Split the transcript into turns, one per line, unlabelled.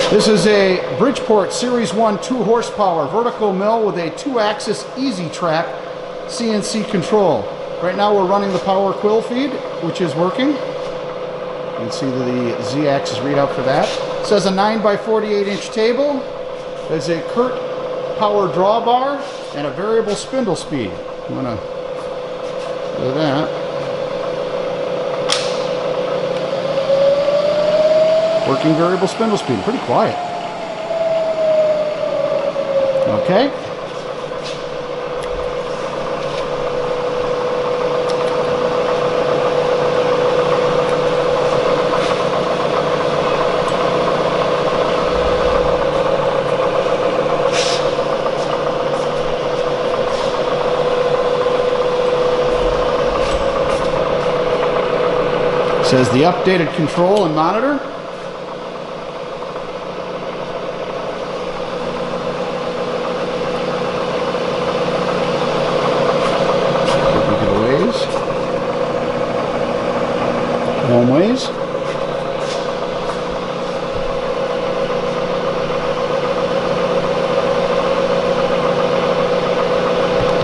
This is a Bridgeport Series 1 2 horsepower vertical mill with a 2-axis EZ-Trak CNC control. Right now we're running the power Quill feed, which is working. You can see the Z-axis readout for that. It says a 9x48-inch table. There's a Curt power drawbar and a variable spindle speed. I'm gonna do that. Working variable spindle speed, pretty quiet. Okay. Says the updated control and monitor. Home ways.